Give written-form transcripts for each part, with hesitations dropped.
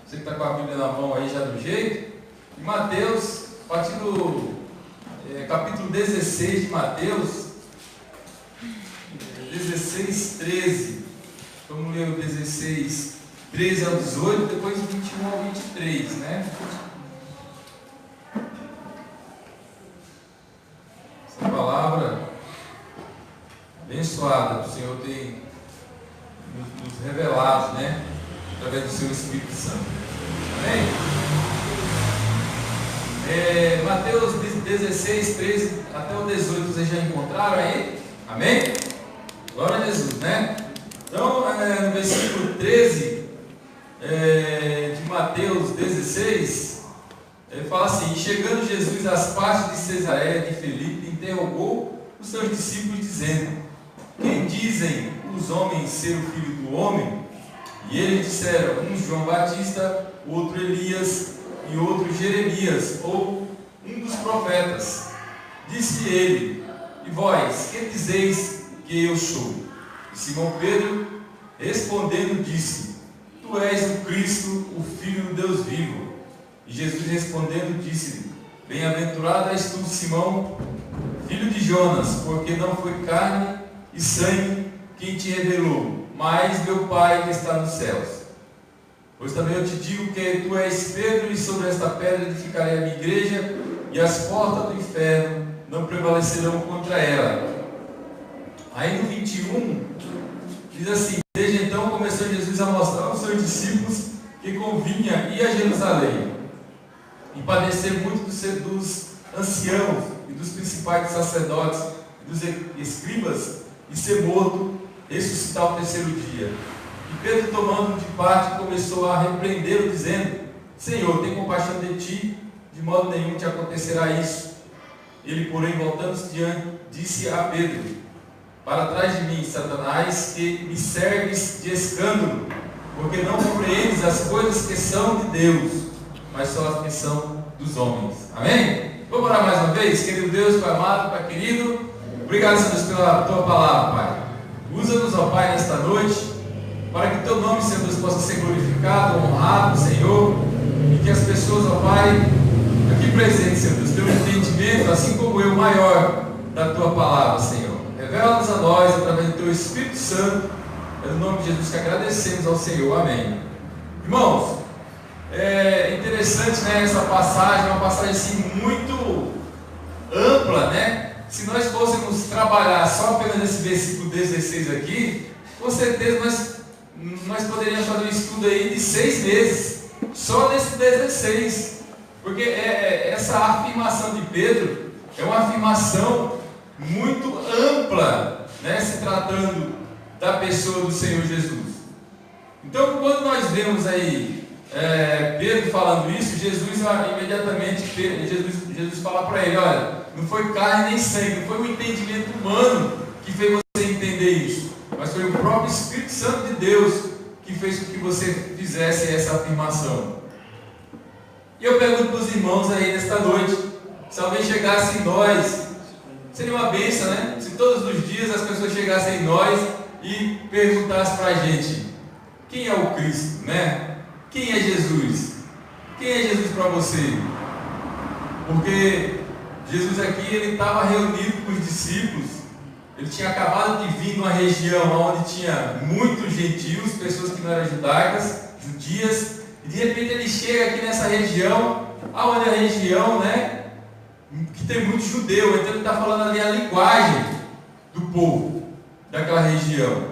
Você que está com a Bíblia na mão aí já do jeito. Em Mateus, a partir do capítulo 16 de Mateus, 16, 13. Vamos ler o 16, 13 ao 18, depois o 21 ao 23, né? Essa palavra abençoada que o Senhor tem nos revelado, né? Através do seu Espírito Santo. Amém? Mateus 16, 13 até o 18, vocês já encontraram aí? Amém? Glória a Jesus, né? Então, no versículo 13 de Mateus 16, ele fala assim: chegando Jesus às partes de Cesareia de Filipe, interrogou os seus discípulos, dizendo: quem dizem os homens ser o Filho do Homem? E eles disseram: um João Batista, outro Elias, e outro Jeremias, ou um dos profetas. Disse ele: e vós, que dizeis que eu sou? E Simão Pedro, respondendo, disse: tu és o Cristo, o Filho do Deus vivo. E Jesus respondendo, disse-lhe: bem-aventurado és tu, Simão, filho de Jonas, porque não foi carne e sangue quem te revelou, mas meu Pai que está nos céus. Pois também eu te digo que tu és Pedro, e sobre esta pedra edificarei a minha igreja, e as portas do inferno não prevalecerão contra ela. Aí no 21, diz assim: desde então começou Jesus a mostrar aos seus discípulos que convinha ir a Jerusalém e padecer muito dos anciãos e dos principais dos sacerdotes e dos escribas, e ser morto, ressuscitar ao terceiro dia. E Pedro, tomando de parte, começou a repreendê-lo, dizendo: Senhor, tem compaixão de ti, de modo nenhum te acontecerá isso. Ele, porém, voltando-se diante, disse a Pedro: para trás de mim, Satanás, que me serves de escândalo, porque não compreendes as coisas que são de Deus, mas só as que são dos homens. Amém? Vamos orar mais uma vez? Querido Deus, Pai amado, Pai querido, obrigado, Senhor Deus, pela Tua palavra, Pai. Usa-nos, ó Pai, nesta noite, para que Teu nome, Senhor Deus, possa ser glorificado, honrado, Senhor, e que as pessoas, ó Pai, aqui presentes, Senhor Deus, tenham um entendimento, assim como eu, maior da Tua palavra, Senhor. Revela-nos a nós, através do Teu Espírito Santo, é no nome de Jesus que agradecemos ao Senhor. Amém. Irmãos, é interessante, né, essa passagem, é uma passagem assim muito ampla, né? Se nós fôssemos trabalhar só apenas nesse versículo 16 aqui, com certeza nós poderíamos fazer um estudo aí de 6 meses, só nesse 16, porque essa afirmação de Pedro é uma afirmação muito ampla, né, se tratando da pessoa do Senhor Jesus. Então, quando nós vemos aí Pedro falando isso, Jesus imediatamente, Jesus fala para ele: olha, não foi carne nem sangue, não foi o entendimento humano que fez você entender isso, mas foi o próprio Espírito Santo de Deus que fez com que você fizesse essa afirmação. E eu pergunto para os irmãos aí nesta noite, se alguém chegasse em nós, seria uma bênção, né? Se todos os dias as pessoas chegassem em nós e perguntassem para a gente: quem é o Cristo, né? Quem é Jesus? Quem é Jesus para você? Porque Jesus aqui, ele estava reunido com os discípulos, ele tinha acabado de vir numa região onde tinha muitos gentios, pessoas que não eram judaicas, judias, e de repente ele chega aqui nessa região, onde é a região, né, que tem muito judeu, então ele está falando ali a linguagem do povo daquela região.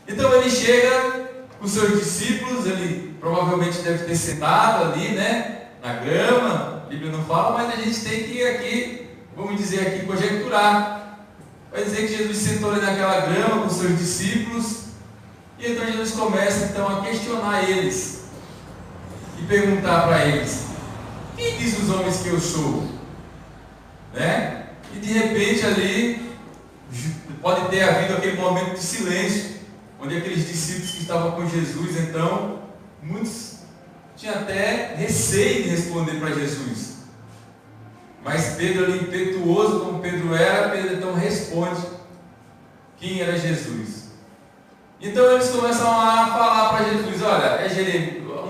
Então ele chega com seus discípulos, ele provavelmente deve ter sentado ali, né, na grama. A Bíblia não fala, mas a gente tem que aqui, vamos dizer aqui, conjecturar. Vai dizer que Jesus sentou ali naquela grama com seus discípulos, e então Jesus começa então a questionar eles e perguntar para eles: quem diz os homens que eu sou? Né? E de repente ali pode ter havido aquele momento de silêncio, onde aqueles discípulos que estavam com Jesus, então muitos tinham até receio de responder para Jesus, mas Pedro, ali impetuoso como Pedro era, Pedro então responde quem era Jesus. Então eles começam a falar para Jesus: olha,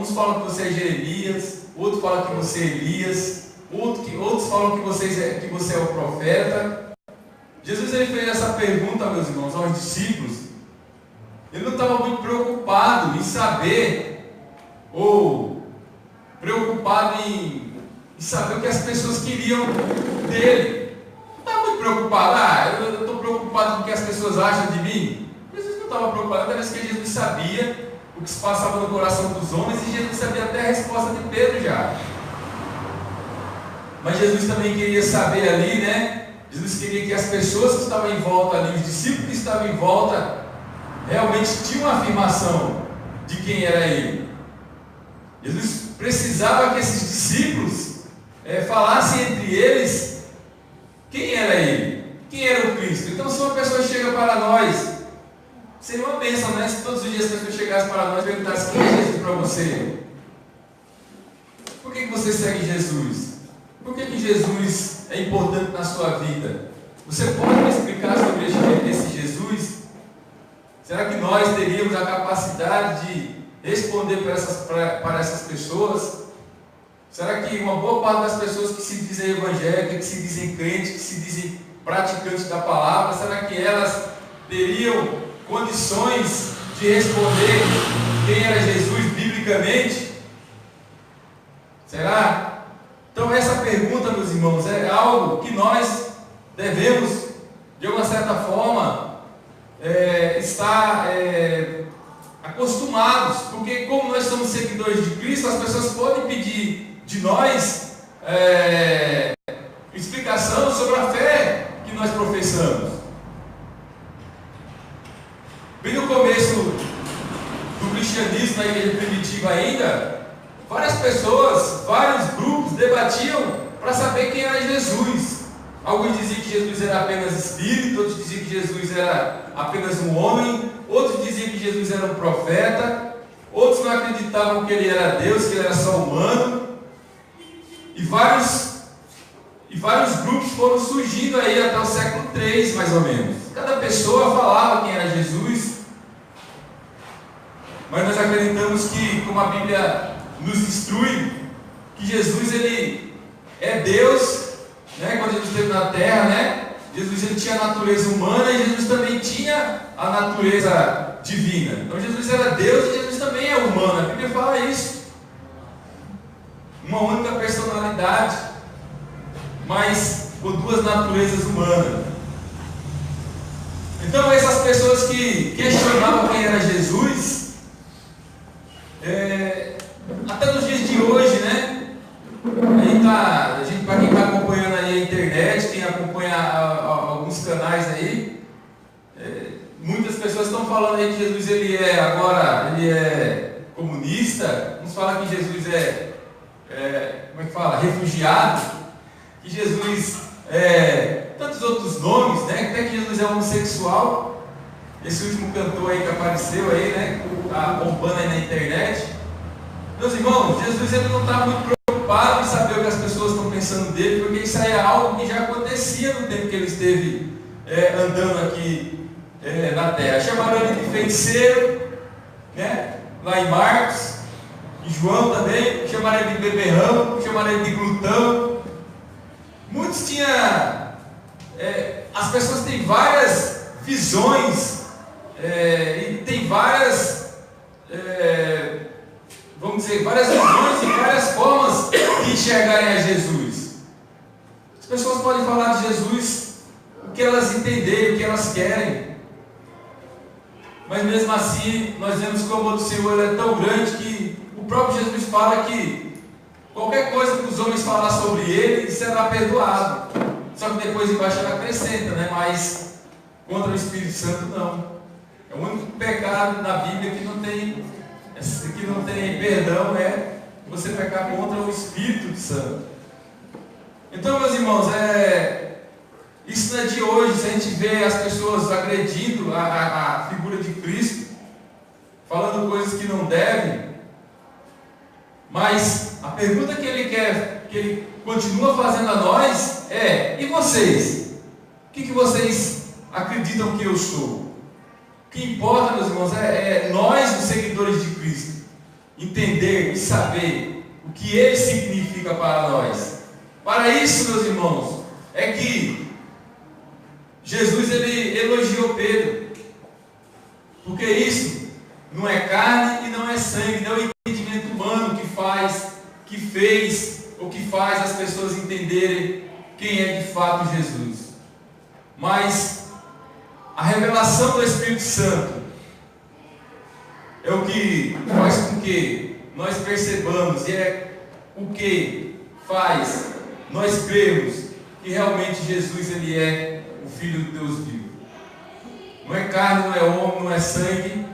uns falam que você é Jeremias, outros falam que você é Elias, outros falam que você é o profeta. Jesus ele fez essa pergunta, meus irmãos, aos discípulos. Ele não estava muito preocupado em saber, ou preocupado em saber o que as pessoas queriam dele. Não estava muito preocupado, eu estou preocupado com o que as pessoas acham de mim. Jesus não estava preocupado, até mesmo que Jesus sabia o que se passava no coração dos homens, e Jesus sabia até a resposta de Pedro já. Mas Jesus também queria saber ali, né? Jesus queria que as pessoas que estavam em volta ali, os discípulos que estavam em volta, realmente tinham uma afirmação de quem era ele. Jesus precisava que esses discípulos falassem entre eles quem era ele, quem era o Cristo. Então, se uma pessoa chega para nós, seria uma bênção, né? Se todos os dias as pessoas chegassem para nós e perguntassem quem é Jesus para você. Por que você segue Jesus? Por que Jesus é importante na sua vida? Você pode me explicar sobre esse Jesus? Será que nós teríamos a capacidade de responder para essas pessoas? Será que uma boa parte das pessoas que se dizem evangélicas, que se dizem crentes, que se dizem praticantes da palavra, será que elas teriam condições de responder quem era Jesus biblicamente? Será? Então essa pergunta, meus irmãos, é algo que nós devemos, de alguma certa forma, estar acostumados, porque como nós somos seguidores de Cristo, as pessoas podem pedir de nós explicação sobre a fé que nós professamos. Bem no começo do cristianismo, na igreja primitiva ainda, várias pessoas, vários grupos debatiam para saber quem era Jesus. Alguns diziam que Jesus era apenas espírito, outros diziam que Jesus era apenas um homem, outros diziam que Jesus era um profeta, outros não acreditavam que ele era Deus, que ele era só humano. E vários grupos foram surgindo aí até o século III, mais ou menos. Cada pessoa falava quem era Jesus, mas nós acreditamos que, como a Bíblia nos instrui, que Jesus ele é Deus, né? Quando Jesus esteve na terra, né? Jesus ele tinha a natureza humana e Jesus também tinha a natureza divina. Então Jesus era Deus e Jesus também é humano. A Bíblia fala isso. Uma única personalidade, mas com duas naturezas humanas. Então essas pessoas que questionavam quem era Jesus, até nos dias de hoje, né? Para quem está acompanhando aí a internet, quem acompanha alguns canais aí, muitas pessoas estão falando aí que Jesus ele é comunista. Uns falam que Jesus refugiado, que Jesus tantos outros nomes, né? Até que Jesus é homossexual. Esse último cantor aí que apareceu aí, né? Está bombando aí na internet. Meus irmãos, Jesus ele não está muito preocupado em saber o que as pessoas estão pensando dele, porque isso aí é algo que já acontecia no tempo que ele esteve andando aqui na terra. Chamaram ele de feiticeiro, né? Lá em Marcos, em João também, chamaram ele de beberrão, chamaram ele de glutão. Muitos tinham, as pessoas têm várias visões, e tem várias, vamos dizer, várias visões e várias formas de enxergarem a Jesus. As pessoas podem falar de Jesus o que elas entenderem, o que elas querem, mas mesmo assim nós vemos como o Senhor é tão grande que o próprio Jesus fala que qualquer coisa que os homens falar sobre ele será perdoado. Só que depois embaixo ela acrescenta, né? Mas contra o Espírito Santo não. É o único pecado na Bíblia que não tem perdão, é você pecar contra o Espírito Santo. Então, meus irmãos, isso não é de hoje. Se a gente vê as pessoas agredindo a figura de Cristo, falando coisas que não devem, mas a pergunta que ele continua fazendo a nós e vocês? O que vocês acreditam que eu sou? O que importa, meus irmãos, nós, os seguidores de Cristo. entender e saber o que ele significa para nós. Para isso, meus irmãos, é que Jesus ele elogiou Pedro, porque isso não é carne e não é sangue, não é o entendimento humano que fez ou que faz as pessoas entenderem quem é de fato Jesus, mas a revelação do Espírito Santo é o que faz com que nós percebamos, e é o que faz nós crermos que realmente Jesus ele é o Filho de Deus vivo. Não é carne, não é homem, não é sangue.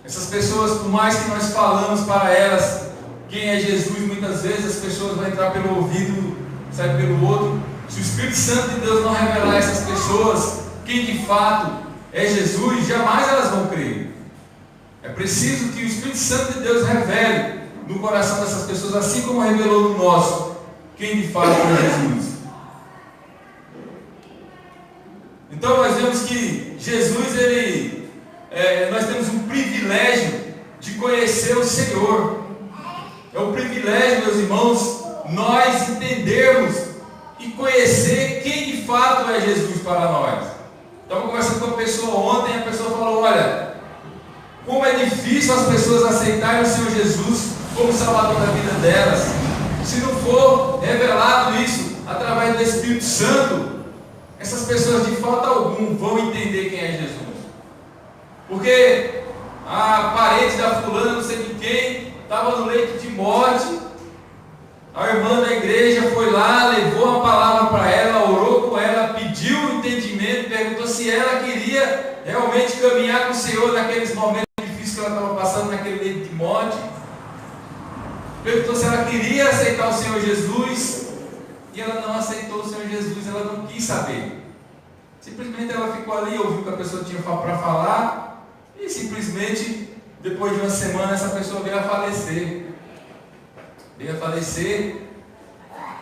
Essas pessoas, por mais que nós falamos para elas quem é Jesus, muitas vezes as pessoas vão entrar pelo ouvido, sai pelo outro. Se o Espírito Santo de Deus não revelar a essas pessoas quem de fato é Jesus, jamais elas vão crer. É preciso que o Espírito Santo de Deus revele no coração dessas pessoas, assim como revelou no nosso, quem de fato é Jesus. Então nós vemos que Jesus, nós temos um privilégio de conhecer o Senhor. É um privilégio, meus irmãos, nós entendermos e conhecer quem de fato é Jesus para nós. Estava conversando com uma pessoa ontem, e a pessoa falou: olha, como é difícil as pessoas aceitarem o Senhor Jesus como Salvador da vida delas. Se não for revelado isso através do Espírito Santo, essas pessoas de falta alguma vão entender quem é Jesus. Porque a parente da fulana, não sei de quem, estava no leito de morte. A irmã da igreja foi lá, levou a palavra para ela, orou com ela, pediu o entendimento, perguntou se ela queria realmente caminhar com o Senhor naqueles momentos difíceis que ela estava passando naquele leito de morte. Perguntou se ela queria aceitar o Senhor Jesus, e ela não aceitou o Senhor Jesus, ela não quis saber. Simplesmente ela ficou ali, ouviu o que a pessoa tinha para falar, e simplesmente, depois de uma semana, essa pessoa veio a falecer.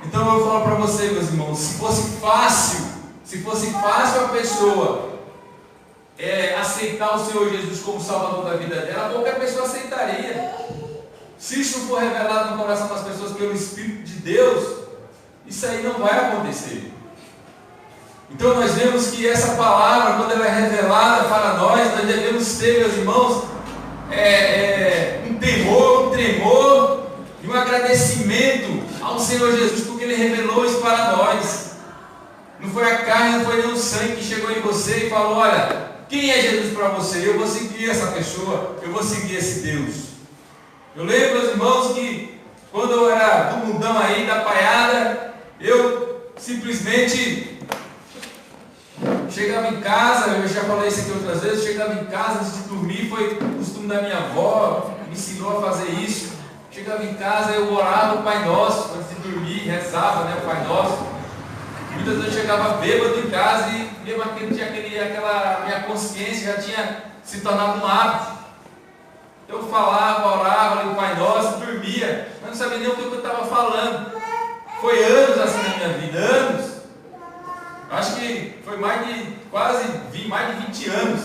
Então eu falo para você, meus irmãos, se fosse fácil a pessoa aceitar o Senhor Jesus como Salvador da vida dela, qualquer pessoa aceitaria. Se isso for revelado no coração das pessoas pelo Espírito de Deus, isso aí não vai acontecer. Então nós vemos que essa palavra, quando ela é revelada para nós devemos ter, meus irmãos, um temor, um tremor e um agradecimento ao Senhor Jesus, porque Ele revelou isso para nós. Não foi a carne, não foi nem o sangue que chegou em você e falou: olha, quem é Jesus para você? Eu vou seguir essa pessoa, eu vou seguir esse Deus. Eu lembro, meus irmãos, que quando eu era do mundão aí, da paiada, eu simplesmente chegava em casa, eu já falei isso aqui outras vezes, chegava em casa antes de dormir, foi o costume da minha avó, me ensinou a fazer isso. Chegava em casa, eu orava o Pai Nosso, antes de dormir, rezava, o Pai Nosso. Muitas vezes eu chegava bêbado em casa e mesmo aquela minha consciência já tinha se tornado um hábito. Eu falava, orava, o Pai Nosso, dormia, mas não sabia nem o que eu estava falando. Foi anos assim na minha vida, anos. Acho que foi mais de 20 anos.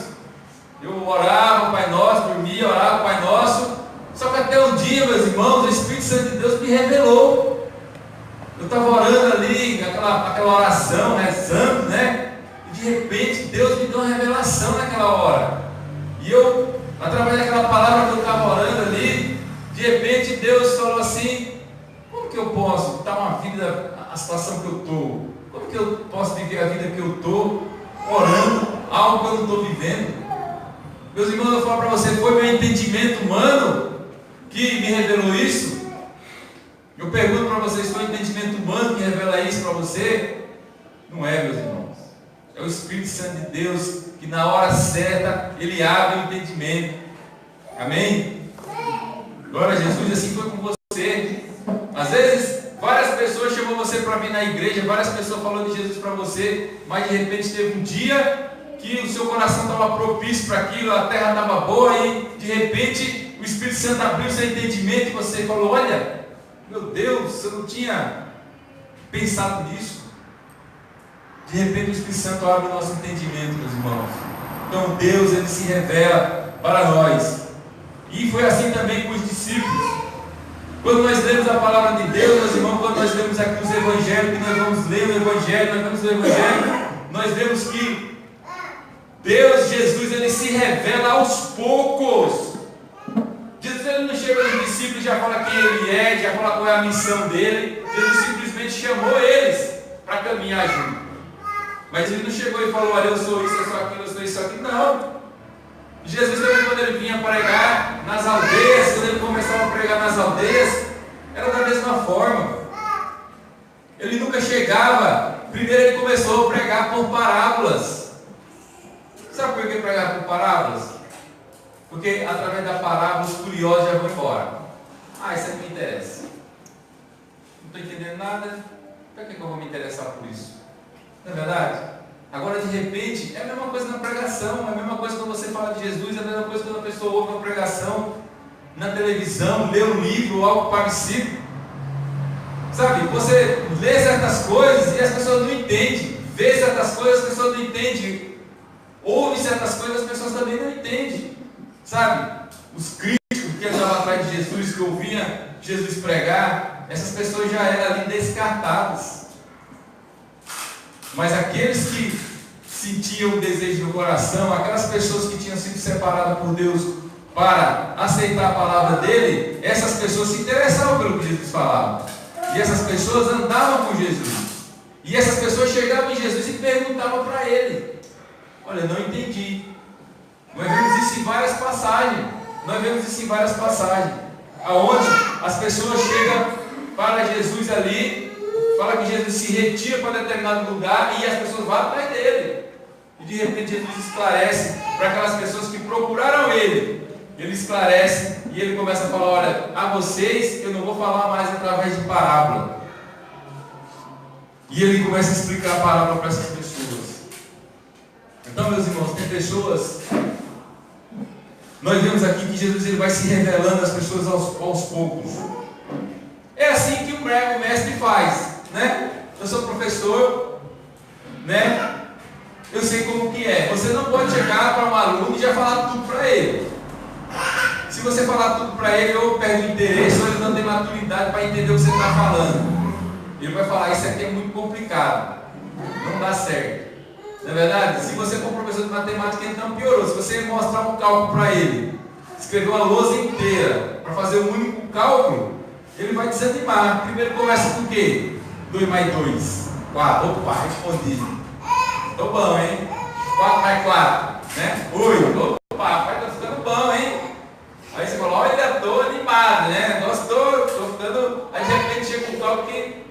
Eu orava o Pai Nosso, dormia, orava o Pai Nosso. Só que até um dia, meus irmãos, o Espírito Santo de Deus me revelou. Eu estava orando ali, aquela oração, rezando, e de repente Deus me deu uma revelação naquela hora. E eu, através daquela palavra que eu estava orando ali, de repente Deus falou assim: como que eu posso estar uma vida, a situação que eu estou? Como que eu posso viver a vida que eu estou orando, algo que eu não estou vivendo? Meus irmãos, eu falo para você, foi meu entendimento humano que me revelou isso? Eu pergunto para vocês, foi o entendimento humano que revela isso para você? Não é, meus irmãos. É o Espírito Santo de Deus que na hora certa Ele abre o entendimento. Amém? Glória a Jesus. Assim foi com você. Às vezes várias pessoas chamam você para vir na igreja, várias pessoas falando de Jesus para você, mas de repente teve um dia que o seu coração estava propício para aquilo, a terra estava boa e de repente o Espírito Santo abriu o seu entendimento e você falou: olha, meu Deus, eu não tinha pensado nisso. De repente o Espírito Santo abre o nosso entendimento, meus irmãos. Então Deus, Ele se revela para nós. E foi assim também com os discípulos. Quando nós lemos a palavra de Deus, meus irmãos, quando nós lemos aqui os evangelhos, que nós vamos ler o evangelho, nós vemos o evangelho, nós vemos que Deus, Jesus, ele se revela aos poucos. Jesus, ele não chega nos discípulos e já fala quem ele é, já fala qual é a missão dele. Jesus simplesmente chamou eles para caminhar junto. Mas ele não chegou e falou: olha, eu sou isso, eu sou aquilo, eu sou isso aqui. Não. Jesus também, quando ele vinha pregar nas aldeias, quando ele começava a pregar nas aldeias, era da mesma forma. Ele nunca chegava. Primeiro ele começou a pregar por parábolas. Sabe por que pregar por parábolas? Porque através da parábola os curiosos já vão embora. Ah, isso aqui me interessa. Não estou entendendo nada. Para que eu vou me interessar por isso? Não é verdade? Agora, de repente, é a mesma coisa na pregação, é a mesma coisa quando você fala de Jesus, é a mesma coisa quando a pessoa ouve uma pregação na televisão, lê um livro ou algo parecido. Sabe, você lê certas coisas e as pessoas não entendem, vê certas coisas, as pessoas não entendem, ouve certas coisas, as pessoas também não entendem. Sabe, os críticos que andavam atrás de Jesus, que ouviam Jesus pregar, essas pessoas já eram ali descartadas. Mas aqueles que sentiam o desejo no coração, aquelas pessoas que tinham sido separadas por Deus para aceitar a palavra dele, essas pessoas se interessavam pelo que Jesus falava. E essas pessoas andavam com Jesus. E essas pessoas chegavam em Jesus e perguntavam para ele: olha, não entendi. Nós vemos isso em várias passagens. Aonde as pessoas chegam para Jesus ali, fala que Jesus se retira para determinado lugar e as pessoas vão atrás dele. E de repente Jesus esclarece para aquelas pessoas que procuraram ele. Ele esclarece e ele começa a falar: olha, a vocês eu não vou falar mais através de parábola. E ele começa a explicar a parábola para essas pessoas. Então, meus irmãos, tem pessoas. Nós vemos aqui que Jesus ele vai se revelando às pessoas aos poucos. É assim que o mestre faz, né? Eu sou professor, né? Eu sei como que é. Você não pode chegar para um aluno e já falar tudo para ele. Se você falar tudo para ele, ou perde o interesse, ou ele não tem maturidade para entender o que você está falando. Ele vai falar: isso aqui é muito complicado, não dá certo. Não é verdade? Se você for professor de matemática, então piorou. Se você mostrar um cálculo para ele, escrever uma lousa inteira para fazer um único cálculo, ele vai desanimar. Primeiro começa com o quê? 2 mais 2, 4. Opa, respondi. Estou bom, hein? 4 mais 4, né? 8. Opa, rapaz, está ficando bom, hein? Aí você fala: olha, estou animado, né? Estou ficando. Aí de repente chega um cálculo que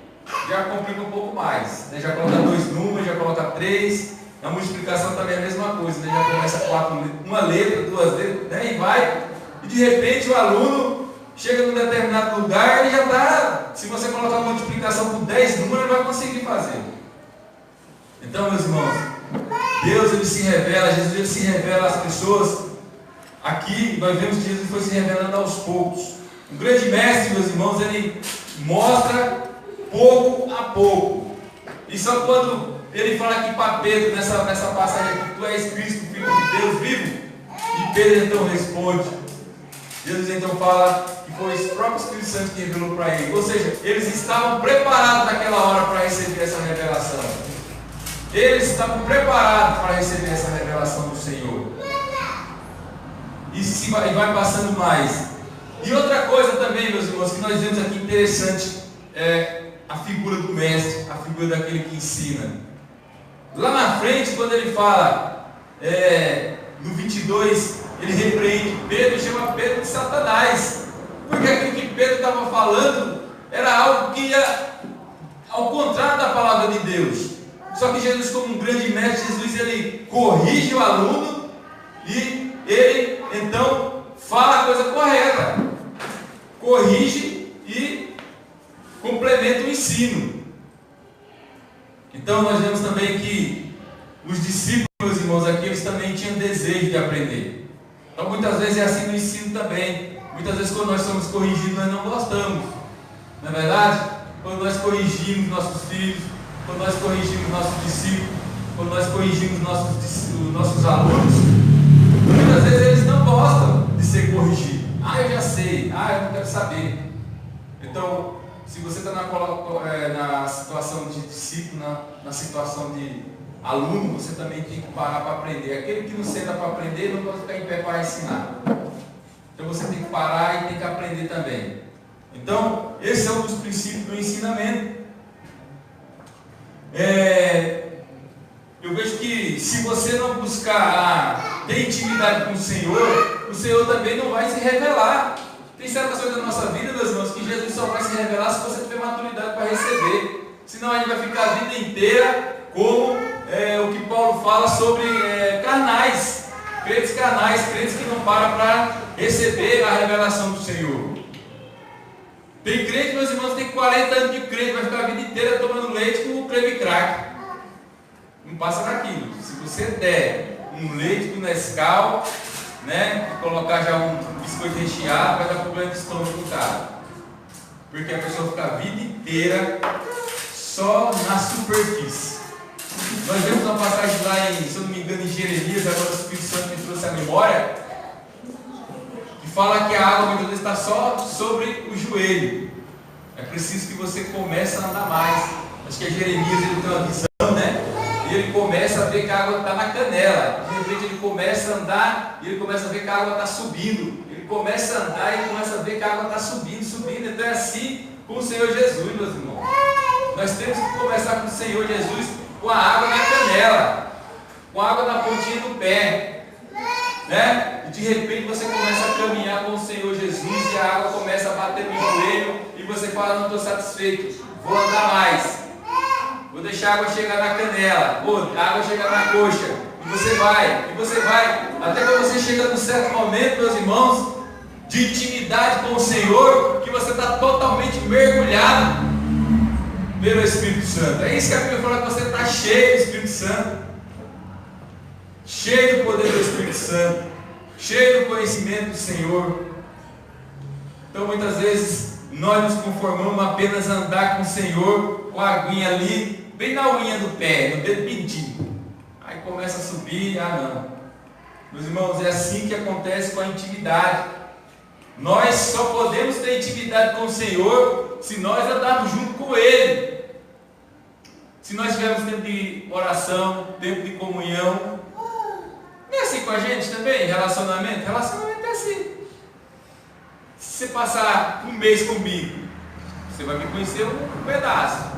já complica um pouco mais, né? Já coloca 2 números, já coloca 3. Na multiplicação também é a mesma coisa, né? Já começa 4, uma letra, 2 letras, né? E vai. E de repente o aluno chega num determinado lugar e já está. Se você colocar a multiplicação por 10 números, ele vai conseguir fazer. Então, meus irmãos, Deus ele se revela, Jesus ele se revela às pessoas. Aqui nós vemos que Jesus foi se revelando aos poucos. O grande mestre, meus irmãos, ele mostra pouco a pouco. E só quando ele fala aqui para Pedro, nessa passagem aqui: tu és Cristo, Filho de Deus vivo. E Pedro então responde. Jesus então fala que foi o próprio Espírito Santo que revelou para ele. Ou seja, eles estavam preparados naquela hora para receber essa revelação. Eles estavam preparados para receber essa revelação do Senhor. E vai passando mais. E outra coisa também, meus irmãos, que nós vemos aqui interessante, é a figura do mestre, a figura daquele que ensina. Lá na frente, quando ele fala, no 22, ele repreende Pedro e chama Pedro de Satanás. Porque aquilo que Pedro estava falando era algo que ia ao contrário da palavra de Deus. Só que Jesus, como um grande mestre, Jesus ele corrige o aluno e ele então fala a coisa correta, corrige e complementa o ensino. Então nós vemos também que os discípulos, irmãos, aqui eles também tinham desejo de aprender. Então muitas vezes é assim no ensino também. Muitas vezes quando nós somos corrigidos nós não gostamos. Não é verdade? Quando nós corrigimos nossos filhos, quando nós corrigimos nossos discípulos, quando nós corrigimos nossos alunos, muitas vezes eles não gostam de ser corrigidos. Ah, eu já sei. Ah, eu não quero saber. Então, se você está na situação de discípulo, na situação de aluno, você também tem que parar para aprender. Aquele que não senta para aprender, não pode ficar em pé para ensinar. Então você tem que parar e tem que aprender também. Então, esse é um dos princípios do ensinamento. Eu vejo que se você não buscar ter intimidade com o Senhor também não vai se revelar. Tem certas coisas da nossa vida, meus irmãos, que Jesus só vai se revelar se você tiver maturidade para receber. Senão a gente vai ficar a vida inteira como o que Paulo fala sobre carnais, crentes que não param para receber a revelação do Senhor. Tem crente, meus irmãos, tem 40 anos de crente, vai ficar a vida inteira tomando leite com o creme crack. Não passa daquilo. Se você der um leite com Nescau, né, e colocar já um biscoito recheado, vai dar problema de estômago no cara. Porque a pessoa fica a vida inteira só na superfície. Nós vemos uma passagem lá em, se eu não me engano, em Jeremias, agora o Espírito Santo me trouxe a memória, que fala que a água muitas vezes está só sobre o joelho. É preciso que você comece a andar mais. Acho que é Jeremias, ele tem uma visão, né? E ele começa a ver que a água está na canela. De repente ele começa a andar e ele começa a ver que a água está subindo. Ele começa a andar e ele começa a ver que a água está subindo. Então é assim com o Senhor Jesus, meus irmãos. Nós temos que começar com o Senhor Jesus com a água na canela, com a água na pontinha do pé, né? E de repente você começa a caminhar com o Senhor Jesus e a água começa a bater no joelho e você fala: não estou satisfeito, vou andar mais, vou deixar a água chegar na canela, a água chegar na coxa, e você vai, até que você chega num certo momento, meus irmãos, de intimidade com o Senhor, que você está totalmente mergulhado pelo Espírito Santo. É isso que a Bíblia fala, que você está cheio do Espírito Santo, cheio do poder do Espírito Santo, cheio do conhecimento do Senhor. Então muitas vezes nós nos conformamos apenas a andar com o Senhor, com a aguinha ali, bem na unha do pé, no dedo mindinho. Aí começa a subir, não. Meus irmãos, é assim que acontece com a intimidade. Nós só podemos ter intimidade com o Senhor se nós andarmos junto com Ele. Se nós tivermos tempo de oração, tempo de comunhão. Não é assim com a gente também? Relacionamento? Relacionamento é assim. Se você passar um mês comigo, você vai me conhecer um pedaço.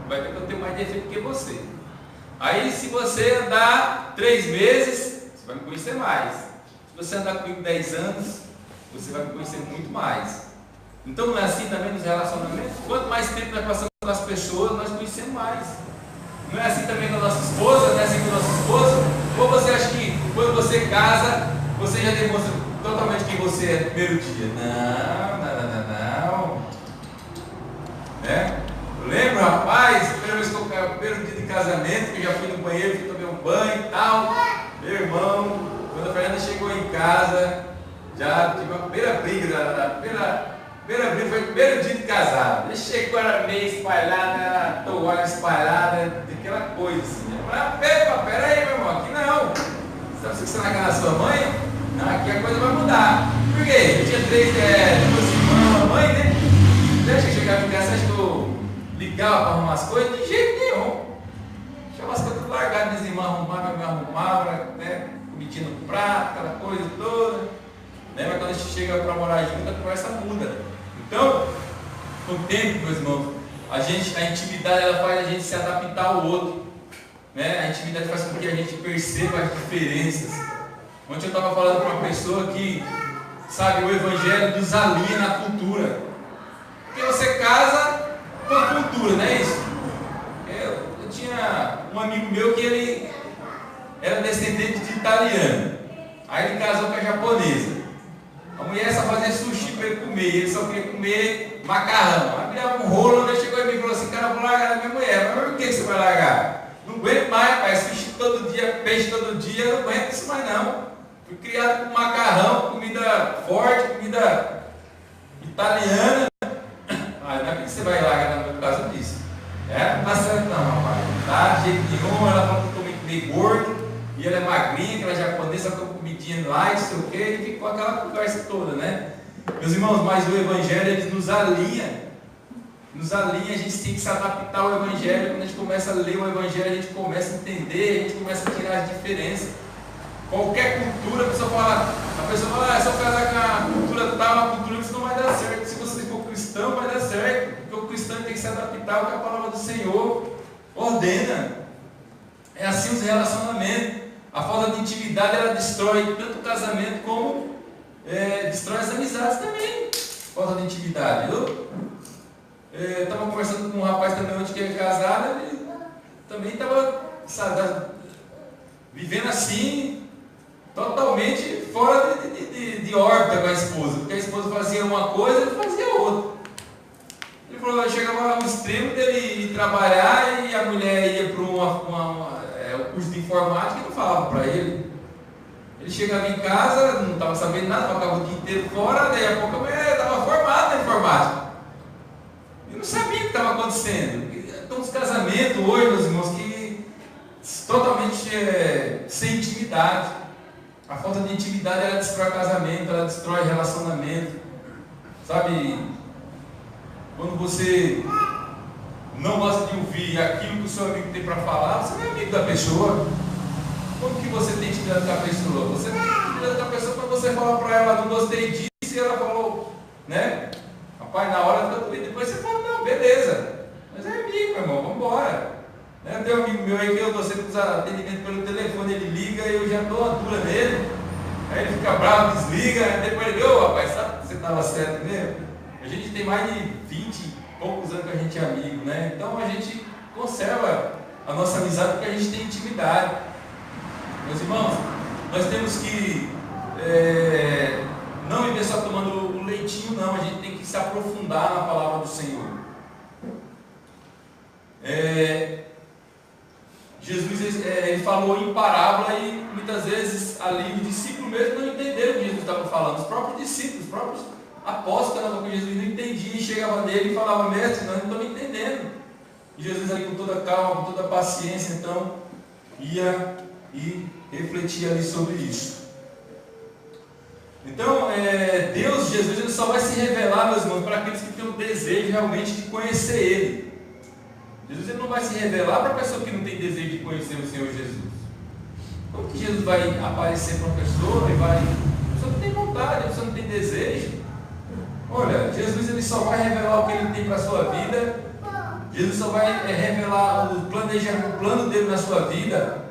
Vai ver que eu tenho mais defeito que você. Aí se você andar 3 meses, você vai me conhecer mais. Se você andar comigo 10 anos, você vai me conhecer muito mais. Então não é assim também nos relacionamentos? Quanto mais tempo nós passamos com as pessoas, nós conhecemos mais. Não é assim também com a nossa esposa? Não é assim com o nosso esposo? Ou você acha que quando você casa, você já demonstra totalmente quem você é no primeiro dia? Não. Né? Eu lembro, rapaz, primeiro dia de casamento, que eu já fui no banheiro, fui tomar um banho e tal. Meu irmão, quando a Fernanda chegou em casa, já tive a primeira briga, primeira briga foi o primeiro dia de casado. Ele chegou, era meio espalhada, toalha espalhada, aquela coisa assim. Eu falei: pera aí, meu irmão, aqui não. Sabe que você vai casar sua mãe? Não, aqui a coisa vai mudar. Por quê? Eu tinha 2 irmãs, uma mãe, né? Deixa eu chegar em casa, acho que eu ligava para arrumar as coisas? De jeito nenhum. Deixava as coisas tudo largadas, minhas irmãs arrumavam, né? Comidinha no prato, aquela coisa toda. Né? Mas quando a gente chega para morar junto, a conversa muda. Então, com o tempo, meus irmãos, a intimidade ela faz a gente se adaptar ao outro. Né? A intimidade faz com que a gente perceba as diferenças. Ontem eu estava falando para uma pessoa que, sabe, o Evangelho nos alinha na cultura. Porque você casa com a cultura, não é isso? Eu tinha um amigo meu que ele era descendente de italiano. Aí ele casou com a japonesa. A mulher só fazia sushi para ele comer, ele só queria comer macarrão. Aí virava um rolo, ele chegou em mim e falou assim: cara, eu vou largar a minha mulher. Mas por que você vai largar? Não aguento mais, pai, sushi todo dia, peixe todo dia, eu não aguento isso mais não. Fui criado com macarrão, comida forte, comida italiana. Não é que você vai largar por causa disso. Não tá certo não, rapaz. Não tá de jeito nenhum, ela falou que eu tô meio gordo, e ela é magrinha, aquela japonesa com comidinha lá, e sei o que, e ficou aquela conversa toda, né? Meus irmãos, mas o Evangelho ele nos alinha, a gente tem que se adaptar ao Evangelho. Quando a gente começa a ler o Evangelho, a gente começa a entender, a gente começa a tirar as diferenças. Qualquer cultura, a pessoa fala, se eu casar com a cultura tal, a cultura isso não vai dar certo. Se você for cristão, vai dar certo, porque o cristão tem que se adaptar ao que a palavra do Senhor ordena. É assim os relacionamentos. A falta de intimidade, ela destrói tanto o casamento como destrói as amizades também. Falta de intimidade. Eu estava conversando com um rapaz também ontem que é casado, ele também estava vivendo assim, totalmente fora de órbita com a esposa, porque a esposa fazia uma coisa, ele fazia outra. Ele falou, chegava ao extremo dele ir trabalhar e a mulher ia para um curso de informática e não falava para ele. Ele chegava em casa, não estava sabendo nada, ficava o dia inteiro fora, daí a pouco a mulher estava formada na informática. Eu não sabia o que estava acontecendo. Então os casamentos hoje, meus irmãos, que totalmente sem intimidade. A falta de intimidade, ela destrói casamento, ela destrói relacionamento. Sabe, quando você não gosta de ouvir aquilo que o seu amigo tem para falar, você não é amigo da pessoa. Como que você tem intimidade com a pessoa? Você tem intimidade com a pessoa quando você fala para ela, não gostei disso, e ela falou, né? Rapaz, na hora fica doido, depois você fala, não, beleza. Mas é amigo, meu irmão, vamos embora. Né? Tem um amigo meu aí que eu estou sempre usando atendimento pelo telefone, ele liga e eu já dou uma dura nele. Aí ele fica bravo, desliga, depois ele, rapaz, sabe que você estava certo mesmo? A gente tem mais de 20 e poucos anos que a gente é amigo, né? Então a gente conserva a nossa amizade porque a gente tem intimidade. Meus irmãos, nós temos que não viver só tomando o leitinho, não. A gente tem que se aprofundar na palavra do Senhor. Jesus ele falou em parábola e muitas vezes ali os discípulos mesmo não entenderam o que Jesus estava falando. Os próprios discípulos, os próprios apóstolos que Jesus não entendia e chegava nele e falava, mestre, nós não estamos entendendo. E Jesus ali com toda calma, com toda paciência, então ia e refletia ali sobre isso. Então, Deus, Jesus, ele só vai se revelar, meus irmãos, para aqueles que têm o desejo realmente de conhecer Ele. Jesus ele não vai se revelar para a pessoa que não tem desejo de conhecer o Senhor Jesus. Como que Jesus vai aparecer para uma pessoa e vai... A pessoa não tem vontade, a pessoa não tem desejo. Olha, Jesus ele só vai revelar o que Ele tem para a sua vida. Jesus só vai revelar o plano dele na sua vida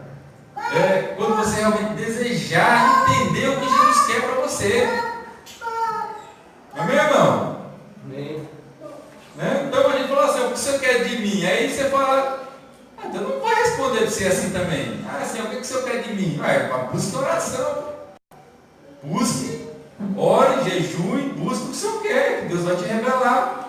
quando você realmente desejar entender o que Jesus quer para você. Amém, irmão? Amém. Né? Então a gente fala assim, o que você quer de mim? Aí você fala, então não vai responder para você assim também. Assim, o que você quer de mim? Busque oração. Busque, ore, jejue, busque o que você quer, que Deus vai te revelar.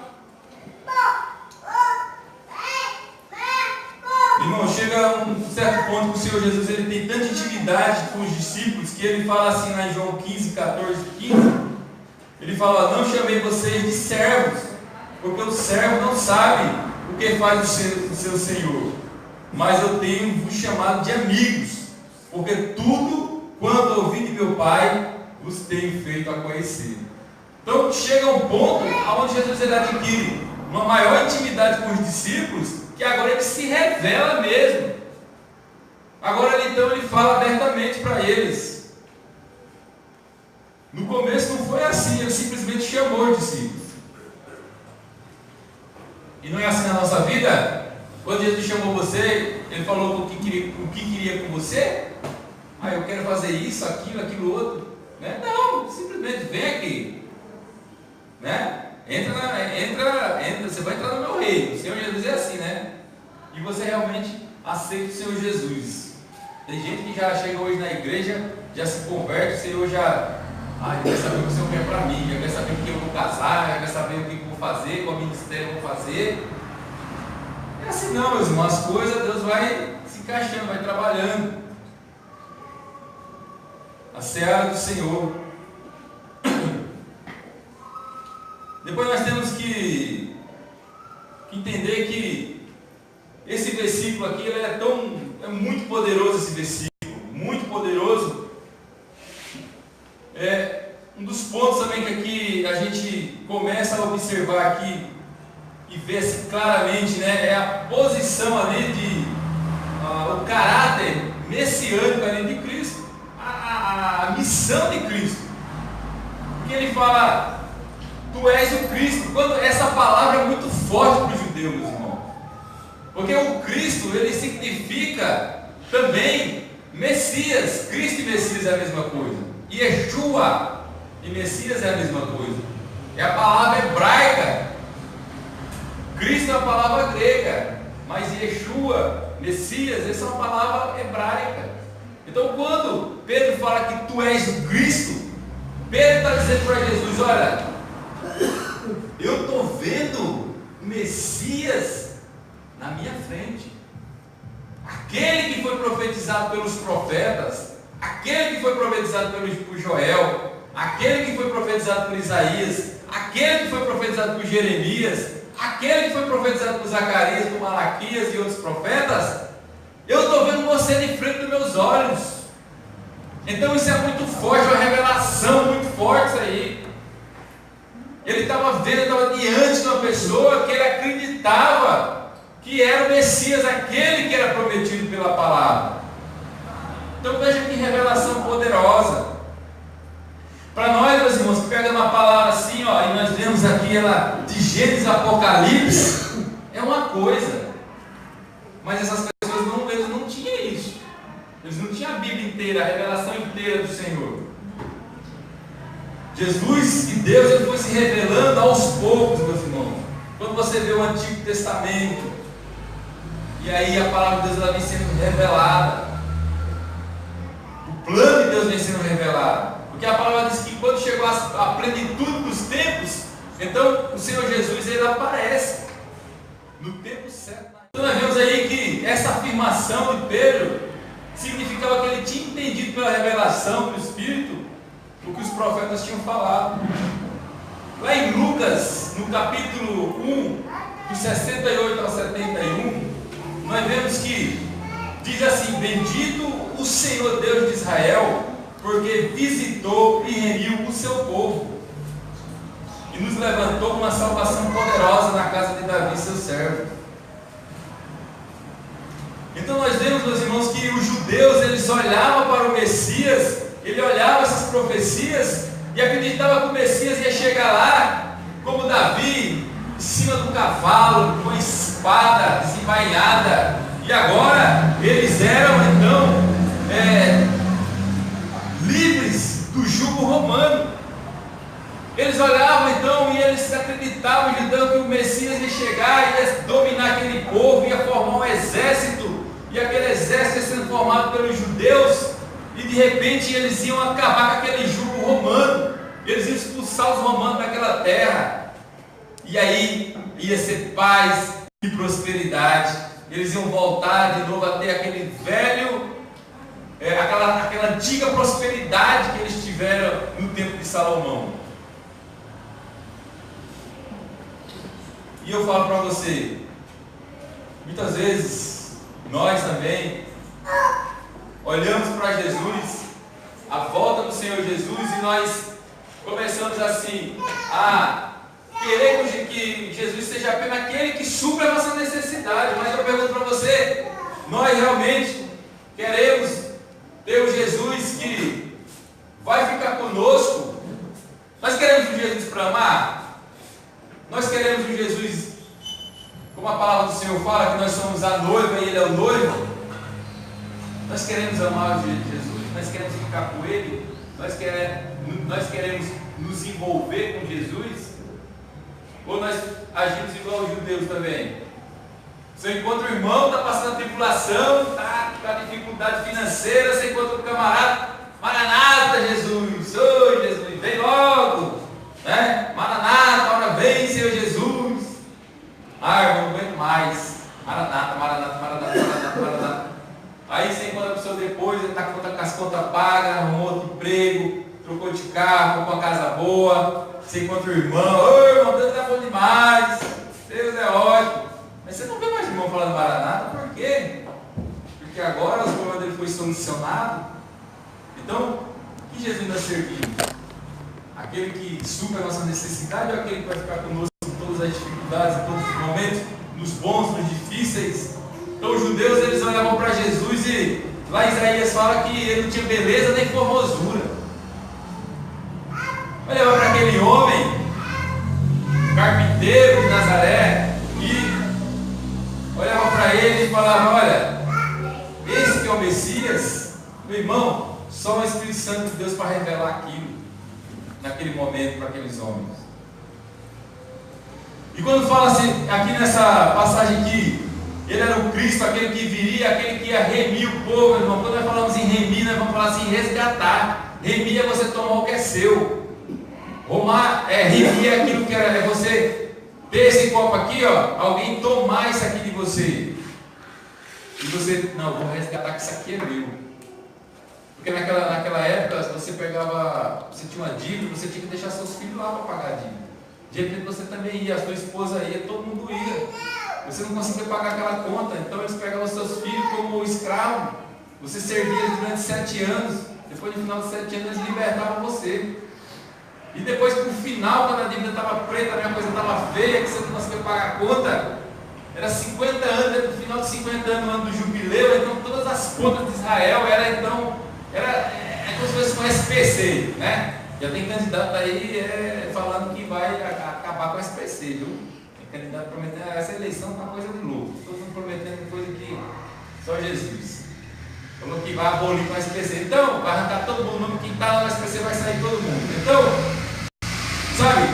Irmão, chega um certo ponto que o Senhor Jesus ele tem tanta intimidade com os discípulos que ele fala assim lá em João 15, 14, 15. Ele fala, não chamei vocês de servos, porque o servo não sabe o que faz o seu Senhor, mas eu tenho vos chamado de amigos, porque tudo quanto ouvi de meu Pai vos tenho feito a conhecer. Então chega um ponto onde Jesus ele adquire uma maior intimidade com os discípulos, que agora ele se revela mesmo. Agora então ele fala abertamente para eles. No começo não foi assim, ele simplesmente chamou os discípulos. E não é assim na nossa vida? Quando Jesus chamou você, ele falou o que queria com você? Eu quero fazer isso, aquilo outro. Né? Não, simplesmente vem aqui. Né? Entra, você vai entrar no meu reino. O Senhor Jesus é assim, né? E você realmente aceita o Senhor Jesus. Tem gente que já chega hoje na igreja, já se converte, o Senhor já quer saber o que o Senhor quer para mim, já quer saber o que eu vou casar, já quer saber o que eu vou fazer, qual ministério eu vou fazer. É assim não, meus irmãos, as coisas Deus vai se encaixando, vai trabalhando. A seara do Senhor. Depois nós temos que entender que esse versículo aqui ele é muito poderoso, esse versículo, muito poderoso. Um dos pontos também que aqui a observar aqui e ver claramente, né, é a posição ali o caráter messiânico ali de Cristo, a missão de Cristo. Porque ele fala, tu és o Cristo. Quando essa palavra é muito forte para os judeus, meus irmãos. Porque o Cristo, ele significa também Messias. Cristo e Messias é a mesma coisa. Yeshua e Messias é a mesma coisa. É a palavra hebraica. Cristo é a palavra grega. Mas Yeshua, Messias, essa é uma palavra hebraica. Então quando Pedro fala que tu és o Cristo, Pedro está dizendo para Jesus, olha, eu estou vendo o Messias na minha frente. Aquele que foi profetizado pelos profetas, aquele que foi profetizado por Joel, aquele que foi profetizado por Isaías, aquele que foi profetizado por Jeremias, aquele que foi profetizado por Zacarias, por Malaquias e outros profetas, eu estou vendo você de frente dos meus olhos. Então isso é muito forte, uma revelação muito forte isso aí. Ele estava vendo, estava diante de uma pessoa que ele acreditava que era o Messias, aquele que era prometido pela palavra. Então veja que revelação poderosa. Para nós, meus irmãos, que pega uma palavra assim, ó, e nós vemos aqui ela de Gênesis Apocalipse, é uma coisa. Mas essas pessoas eles não tinham isso. Eles não tinham a Bíblia inteira, a revelação inteira do Senhor. Jesus e Deus, ele foi se revelando aos poucos, meus irmãos. Quando você vê o Antigo Testamento, e aí a palavra de Deus ela vem sendo revelada, o plano de Deus vem sendo revelado. Porque a palavra diz que quando chegou a plenitude dos tempos, então o Senhor Jesus ele aparece no tempo certo. Então nós vemos aí que essa afirmação de Pedro significava que ele tinha entendido pela revelação do Espírito o que os profetas tinham falado. Lá em Lucas, no capítulo 1, do 68 ao 71, nós vemos que diz assim: bendito o Senhor Deus de Israel, porque visitou e remiu o seu povo, e nos levantou uma salvação poderosa na casa de Davi, seu servo. Então nós vemos, meus irmãos, que os judeus, eles olhavam para o Messias, ele olhava essas profecias e acreditava que o Messias ia chegar lá, como Davi, em cima do cavalo, com a espada desembainhada, e agora eles eram então livres do jugo romano. Eles olhavam então e eles acreditavam, então, que o Messias ia chegar, ia dominar aquele povo, ia formar um exército, e aquele exército ia sendo formado pelos judeus, e de repente eles iam acabar com aquele jugo romano, eles iam expulsar os romanos daquela terra, e aí ia ser paz e prosperidade. Eles iam voltar de novo a ter aquele velho, aquela antiga prosperidade que eles tiveram no tempo de Salomão. E eu falo para você, muitas vezes nós também olhamos para Jesus, a volta do Senhor Jesus, e nós começamos assim a querer que Jesus seja apenas aquele que supra a nossa necessidade. Mas eu pergunto para você, nós realmente queremos ter o Jesus que vai ficar conosco? Nós queremos um Jesus para amar? Nós queremos um Jesus, como a palavra do Senhor fala, que nós somos a noiva e Ele é o noivo? Nós queremos amar o Jesus? Nós queremos ficar com Ele? Nós queremos nos envolver com Jesus? Ou nós agimos igual os judeus também? Você encontra o irmão, está passando a tribulação, está com a dificuldade financeira, você encontra o camarada, Maranata, Jesus, oi Jesus, vem logo, né? Maranata, ora vem, Senhor Jesus. Ah, irmão, não aguento mais. Maranata, Maranata, Maranata, Maranata, Maranata. Aí você encontra a pessoa depois, ele está com as contas pagas, arrumou outro emprego, trocou de carro, comprou uma casa boa. Você encontra o irmão, ô irmão, Deus é bom demais, Deus é ótimo. Mas você não vê mais irmão falando Maranata, por quê? Porque agora o problema dele foi solucionado. Então, que Jesus nós servimos? Aquele que supra a nossa necessidade ou aquele que vai ficar conosco dificuldades, em todos os momentos, nos bons, nos difíceis. Então os judeus, eles olhavam para Jesus e lá Isaías fala que ele não tinha beleza nem formosura. Olhava para aquele homem, carpinteiro de Nazaré, e olhava para ele e falava: olha, esse que é o Messias. Meu irmão, só o Espírito Santo de Deus para revelar aquilo, naquele momento, para aqueles homens. E quando fala assim, aqui nessa passagem que ele era o Cristo, aquele que viria, aquele que ia remir o povo, irmão. Quando nós falamos em remir, nós vamos falar assim, resgatar. Remir é você tomar o que é seu. Remir é aquilo que é você ter esse copo aqui, ó, alguém tomar isso aqui de você. E você, não, vou resgatar que isso aqui é meu. Porque naquela época, você tinha uma dívida, você tinha que deixar seus filhos lá para pagar a dívida. De repente você também ia, a sua esposa ia, todo mundo ia. Você não conseguia pagar aquela conta, então eles pegavam seus filhos como escravo. Você servia eles durante 7 anos. Depois, no final de 7 anos, eles libertavam você. E depois, para o final, quando a dívida estava preta, a coisa estava feia, que você não conseguia pagar a conta, era 50 anos, no final de 50 anos, no ano do jubileu, então todas as contas de Israel era como se fosse um SPC, né? Já tem candidato aí falando que vai acabar com o SPC, viu? Tem candidato prometendo, essa eleição está coisa de louco, todo mundo prometendo coisa que só Jesus falou que vai abolir com o SPC. Então, vai arrancar todo mundo, o nome que está no SPC vai sair todo mundo. Então, sabe,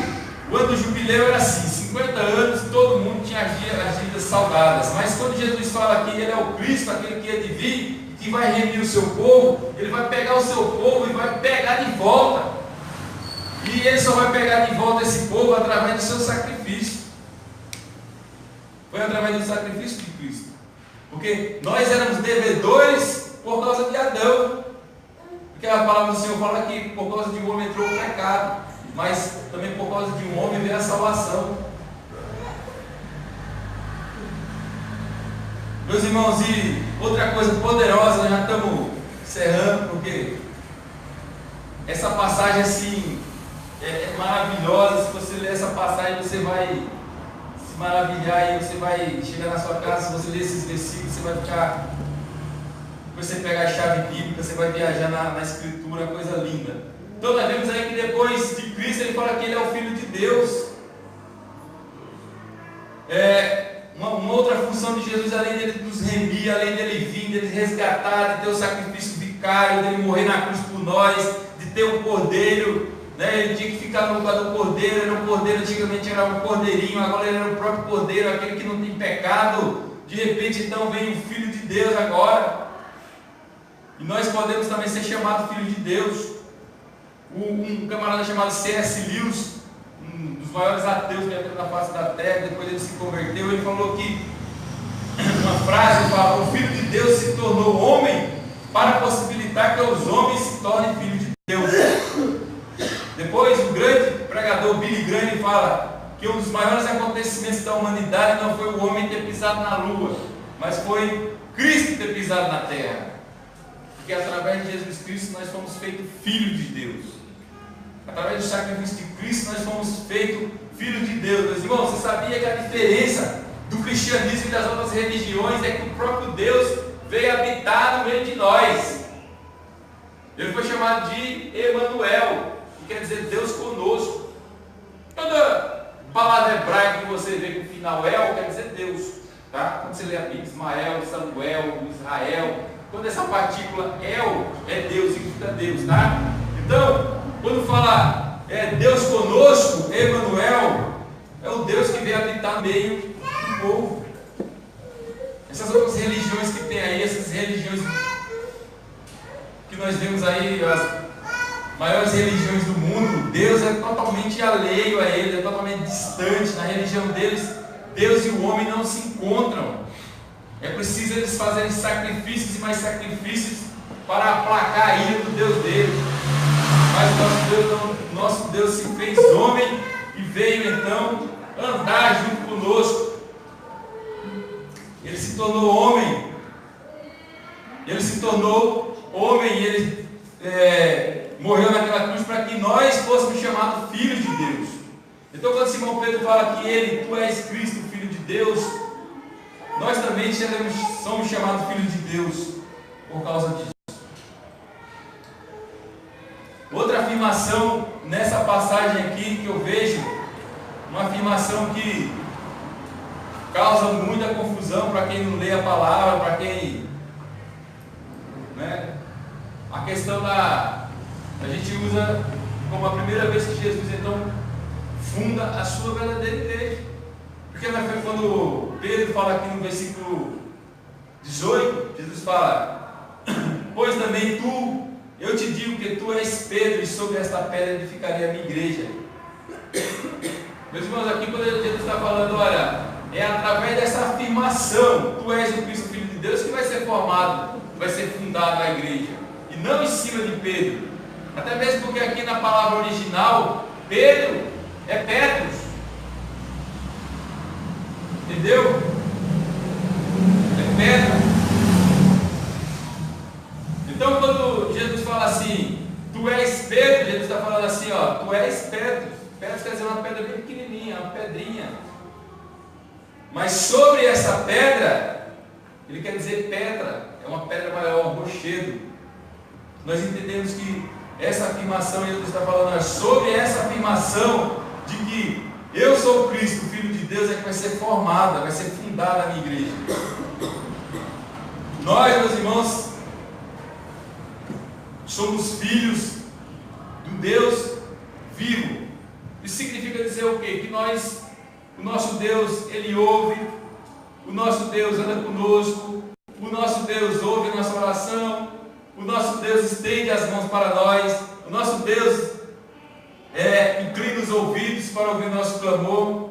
o ano do jubileu era assim, 50 anos, todo mundo tinha as dívidas saldadas. Mas quando Jesus fala que ele é o Cristo, aquele que é de vir, que vai remir o seu povo, ele vai pegar o seu povo e vai pegar de volta. E ele só vai pegar de volta esse povo através do seu sacrifício. Foi através do sacrifício de Cristo. Porque nós éramos devedores por causa de Adão. Porque a palavra do Senhor fala que por causa de um homem entrou o pecado, mas também por causa de um homem veio a salvação. Meus irmãos, e outra coisa poderosa, nós já estamos encerrando, porque essa passagem assim é maravilhosa. Se você ler essa passagem, você vai se maravilhar e você vai chegar na sua casa. Se você ler esses versículos, você vai ficar. Depois você pegar a chave bíblica, você vai viajar na escritura, coisa linda. Então nós vemos aí que depois de Cristo ele fala que ele é o Filho de Deus. Uma outra função de Jesus, além dele nos remir, além dele vir, dele resgatar, de ter o sacrifício vicário, dele morrer na cruz por nós, de ter um cordeiro, né? Ele tinha que ficar no lugar do cordeiro. Era um cordeiro, antigamente era um cordeirinho, agora ele era o próprio cordeiro, aquele que não tem pecado. De repente então vem o Filho de Deus agora, e nós podemos também ser chamados Filho de Deus. Um camarada chamado C.S. Lewis, um dos maiores ateus que entrou na face da terra, depois ele se converteu, ele falou que, uma frase, fala: o Filho de Deus se tornou homem para possibilitar que os homens se tornem filhos de Deus. Depois o grande pregador Billy Graham fala que um dos maiores acontecimentos da humanidade não foi o homem ter pisado na lua, mas foi Cristo ter pisado na terra. Porque através de Jesus Cristo nós fomos feitos filhos de Deus. Através do sacrifício de Cristo nós fomos feitos filhos de Deus. Meus irmãos, você sabia que a diferença do cristianismo e das outras religiões é que o próprio Deus veio habitar no meio de nós. Ele foi chamado de Emanuel, que quer dizer Deus conosco. Toda palavra hebraica que você vê com o final El quer dizer Deus, tá? Quando você lê a Bíblia, Ismael, Samuel, Israel, toda essa partícula El é Deus, significa Deus, tá? Então, quando fala Deus conosco, Emanuel, é o Deus que veio habitar no meio do povo. Essas outras religiões que tem aí, essas religiões que nós vemos aí, as maiores religiões do mundo, Deus é totalmente alheio a eles, é totalmente distante. Na religião deles, Deus e o homem não se encontram. É preciso eles fazerem sacrifícios e mais sacrifícios para aplacar a ira do Deus deles. Mas nosso Deus se fez homem e veio então andar junto conosco. Ele se tornou homem. Ele se tornou homem e ele morreu naquela cruz para que nós fôssemos chamados filhos de Deus. Então quando Simão Pedro ele fala que tu és Cristo, Filho de Deus, nós também somos chamados filhos de Deus por causa disso. Outra afirmação nessa passagem aqui que eu vejo, uma afirmação que causa muita confusão para quem não lê a palavra, para quem, né? A questão a gente usa como a primeira vez que Jesus então funda a sua verdadeira igreja. Porque quando Pedro fala aqui no versículo 18, Jesus fala: pois também eu te digo que tu és Pedro, e sobre esta pedra edificarei a minha igreja. Meus irmãos, aqui quando Jesus está falando, olha, é através dessa afirmação, tu és o Cristo, Filho de Deus, que vai ser formado, vai ser fundada a igreja, e não em cima de Pedro. Até mesmo porque aqui na palavra original, Pedro é Petros. Entendeu? É pedra. Então quando Jesus fala assim, tu és Pedro, Jesus está falando assim, ó, tu és Petros. Petros quer dizer uma pedra bem pequenininha, uma pedrinha. Mas sobre essa pedra, ele quer dizer pedra, é uma pedra maior, um rochedo. Nós entendemos que essa afirmação, Jesus está falando, é sobre essa afirmação de que eu sou o Cristo, Filho de Deus, é que vai ser formada, vai ser fundada a minha igreja. Nós, meus irmãos, somos filhos do Deus vivo. Isso significa dizer o quê? Que o nosso Deus, Ele ouve, o nosso Deus anda conosco, o nosso Deus ouve a nossa oração, o nosso Deus estende as mãos para nós, o nosso Deus inclina os ouvidos para ouvir o nosso clamor,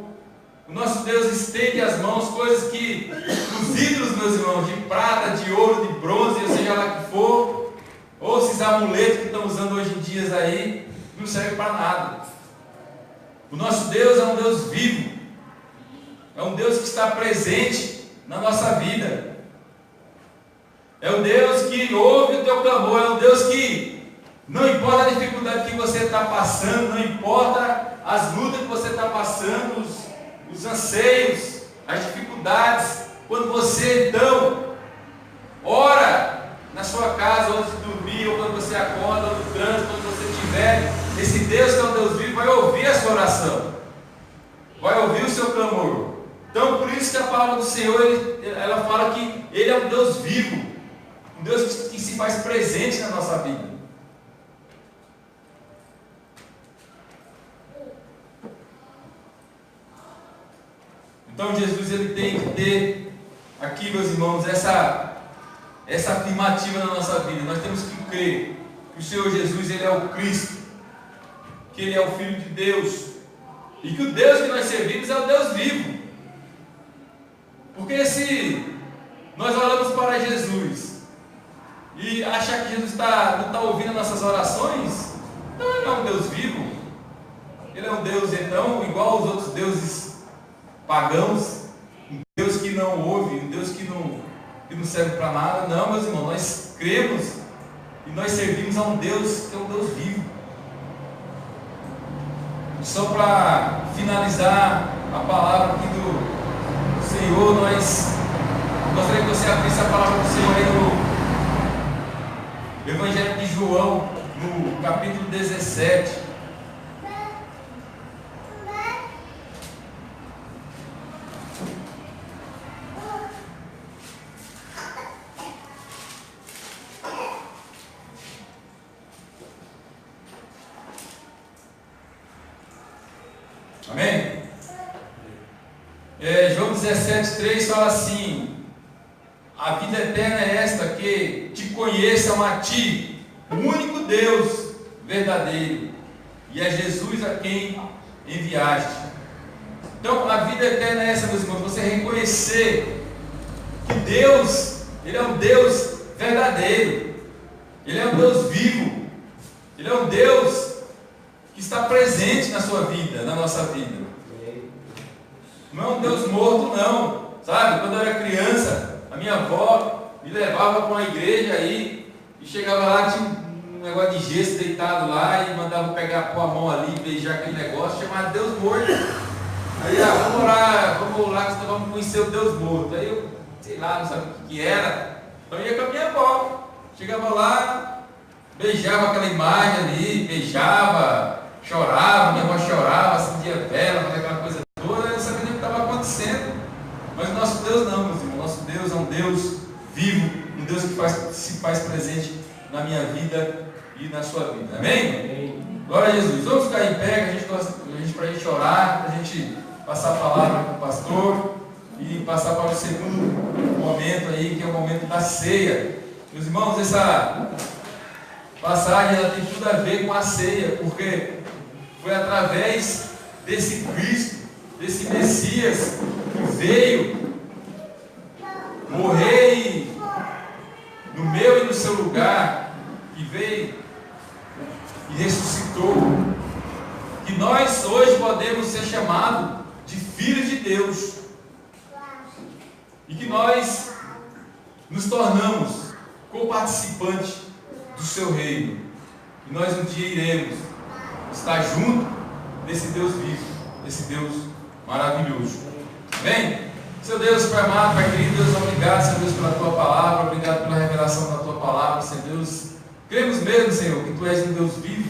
o nosso Deus estende as mãos, coisas que os ídolos, meus irmãos, de prata, de ouro, de bronze, ou seja lá que for, ou esses amuletos que estão usando hoje em dia aí, não servem para nada. O nosso Deus é um Deus vivo, é um Deus que está presente na nossa vida, é um Deus que ouve o teu clamor, é um Deus que não importa a dificuldade que você está passando, não importa as lutas que você está passando, os anseios, as dificuldades, quando você então ora na sua casa, antes de dormir, ou quando você acorda, ou no trânsito, quando você estiver, esse Deus que é um Deus vivo vai ouvir a sua oração, vai ouvir o seu clamor. Então por isso que a palavra do Senhor, ela fala que Ele é um Deus vivo, um Deus que se faz presente na nossa vida. Então Jesus, ele tem que ter aqui, meus irmãos, essa afirmativa na nossa vida. Nós temos que crer que o Senhor Jesus, Ele é o Cristo, que Ele é o Filho de Deus, e que o Deus que nós servimos é o Deus vivo. Porque se nós olhamos para Jesus e achar que Jesus não está ouvindo nossas orações, então Ele é um Deus vivo. Ele é um Deus, então, igual aos outros deuses pagãos, um Deus que não ouve, um Deus que não serve para nada. Não, meus irmãos, nós cremos e nós servimos a um Deus que é um Deus vivo. E só para finalizar a palavra aqui do Senhor, nós gostaria que você abrisse a palavra do Senhor aí no Evangelho de João, no capítulo 17. Amém? João 17,3 fala assim: a vida eterna é esta, que te conheçam a ti, o único Deus verdadeiro, e a Jesus a quem enviaste. Então a vida eterna é essa, meus irmãos, você reconhecer que Deus, Ele é um Deus verdadeiro, Ele é um Deus vivo, Ele é um Deus que está presente na sua vida, na nossa vida. Não é um Deus morto, não. Sabe, quando eu era criança, a minha avó me levava para uma igreja aí, e chegava lá, tinha um negócio de gesso deitado lá, e mandava pegar com a mão ali, beijar aquele negócio, chamado Deus morto. Aí, vamos orar, vamos conhecer o Deus morto. Aí eu, sei lá, não sabia o que era. Então eu ia com a minha avó. Chegava lá, beijava aquela imagem ali, beijava, chorava, minha avó chorava, acendia vela, fazia aquela coisa toda, eu não sabia nem o que estava acontecendo. Mas o nosso Deus não, meus irmãos. Nosso Deus é um Deus vivo, um Deus que se faz presente na minha vida e na sua vida. Amém? Amém. Glória a Jesus. Vamos ficar em pé, para a gente orar, para a gente passar a palavra para o pastor e passar para o segundo momento aí, que é o momento da ceia. Meus irmãos, essa passagem ela tem tudo a ver com a ceia, porque foi através desse Cristo, desse Messias, que veio morrer no meu e no seu lugar, que veio e ressuscitou, que nós hoje podemos ser chamados de filhos de Deus, e que nós nos tornamos co-participantes do seu reino, e nós um dia iremos estar junto desse Deus vivo, desse Deus maravilhoso. Amém? Seu Deus, Pai amado, Pai querido, Deus, obrigado, Senhor Deus, pela Tua palavra, obrigado pela revelação da Tua palavra, Senhor Deus. Cremos mesmo, Senhor, que Tu és um Deus vivo,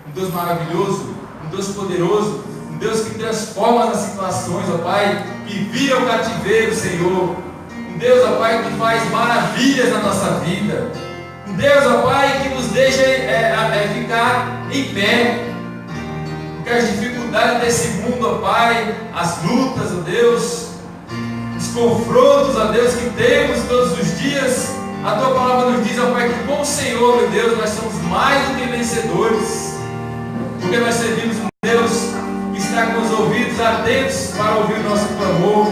um Deus maravilhoso, um Deus poderoso, um Deus que transforma as situações, ó Pai, que vira o cativeiro, Senhor. Um Deus, ó Pai, que faz maravilhas na nossa vida. Um Deus, ó Pai, que nos deixa ficar em pé. Porque as dificuldades desse mundo, ó Pai, as lutas, ó Deus, os confrontos, ó Deus, que temos todos os dias, a Tua palavra nos diz, ó Pai, que com o Senhor, meu Deus, nós somos mais do que vencedores. Porque nós servimos um Deus que está com os ouvidos atentos para ouvir o nosso clamor.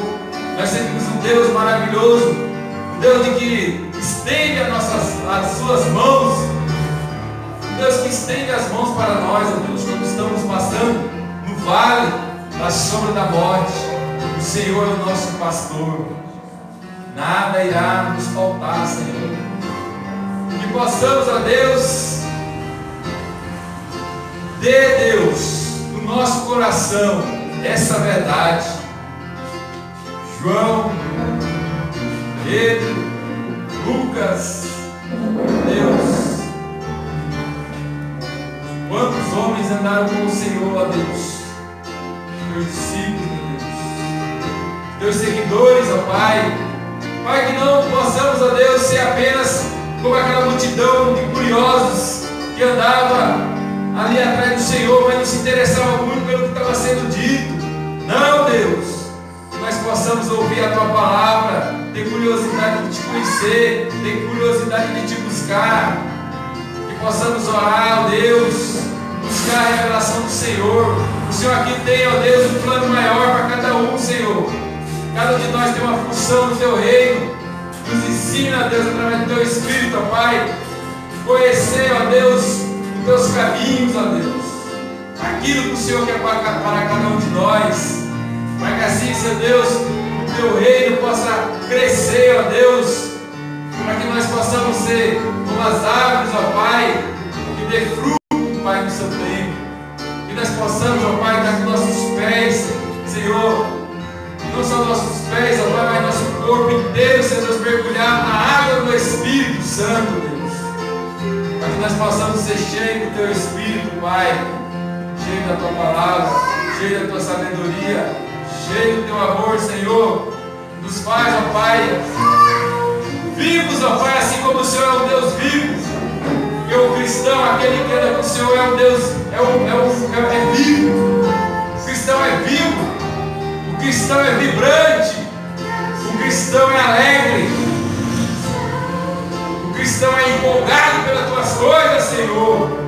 Nós servimos um Deus maravilhoso, um Deus que estende as suas mãos, um Deus que estende as mãos para nós, ó Deus, quando estamos passando no vale da sombra da morte. O Senhor é o nosso pastor, nada irá nos faltar, Senhor. Que possamos, ó Deus, dê, Deus, no nosso coração essa verdade. João, Pedro, Lucas, Deus, quantos homens andaram com o Senhor, ó Deus, teus discípulos, Deus, teus seguidores, ó Pai, Pai, que não possamos, ó Deus, ser apenas como aquela multidão de curiosos que andava ali atrás do Senhor, mas não se interessava muito pelo que estava sendo dito. Não, Deus, que nós possamos ouvir a Tua palavra, ter curiosidade de Te conhecer, ter curiosidade de Te buscar, que possamos orar, ó Deus, buscar a revelação do Senhor. O Senhor aqui tem, ó Deus, um plano maior para cada um, Senhor. Cada um de nós tem uma função no Teu reino. Nos ensina, Deus, através do Teu Espírito, ó Pai, conhecer, ó Deus, os Teus caminhos, ó Deus, aquilo que o Senhor quer para cada um de nós, para que assim, Senhor Deus, o Teu reino possa crescer, ó Deus, para que nós possamos ser como as árvores, ó Pai, que dê fruto, Pai, no Seu tempo, que nós possamos, ó Pai, estar com nossos pés, Senhor, não só nossos pés, ó Pai, mas nosso corpo inteiro, Senhor Deus, mergulhar na água do Espírito Santo, Deus, para que nós possamos ser cheios do Teu Espírito, Pai, cheio da Tua palavra, cheio da Tua sabedoria, cheio do Teu amor, Senhor. Nos faz, ó Pai, vivos, ó Pai, assim como o Senhor é um Deus vivo. Porque o cristão, aquele que anda com o Senhor, é um Deus, é vivo. O cristão é vivo, o cristão é vibrante, o cristão é alegre, o cristão é empolgado pelas Tuas coisas, Senhor.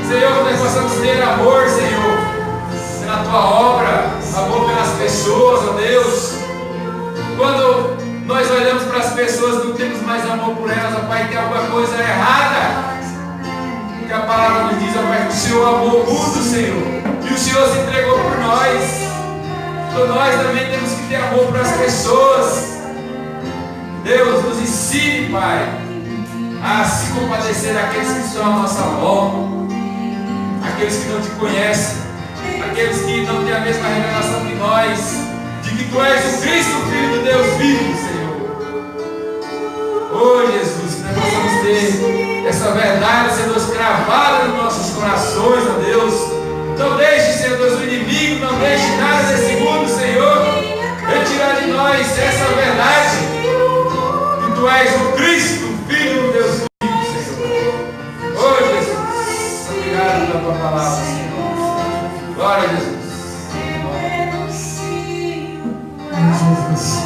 Senhor, que nós possamos ter amor, Senhor, pela Tua obra, amor pelas pessoas, ó Deus. Quando nós olhamos para as pessoas, não temos mais amor por elas, ó Pai, tem alguma coisa errada. Porque a palavra nos diz, ó Pai, que o Senhor amou o mundo, Senhor, e o Senhor se entregou por nós. Então nós também temos que ter amor para as pessoas. Deus, nos ensine, Pai, a se compadecer daqueles que estão à nossa volta, aqueles que não Te conhecem, aqueles que não têm a mesma revelação que nós, de que Tu és o Cristo, o Filho de Deus vivo, Senhor. Oh Jesus, que nós possamos ter essa verdade, Senhor Deus, cravada nos nossos corações, ó Deus. Não deixe, Senhor Deus, o inimigo, não deixe nada desse mundo, Senhor, retirar de nós essa verdade, que Tu és o Cristo, o Filho de Deus vivo, Senhor. Oh Jesus, obrigado pela Tua palavra, Senhor. Glória a Jesus. Jesus.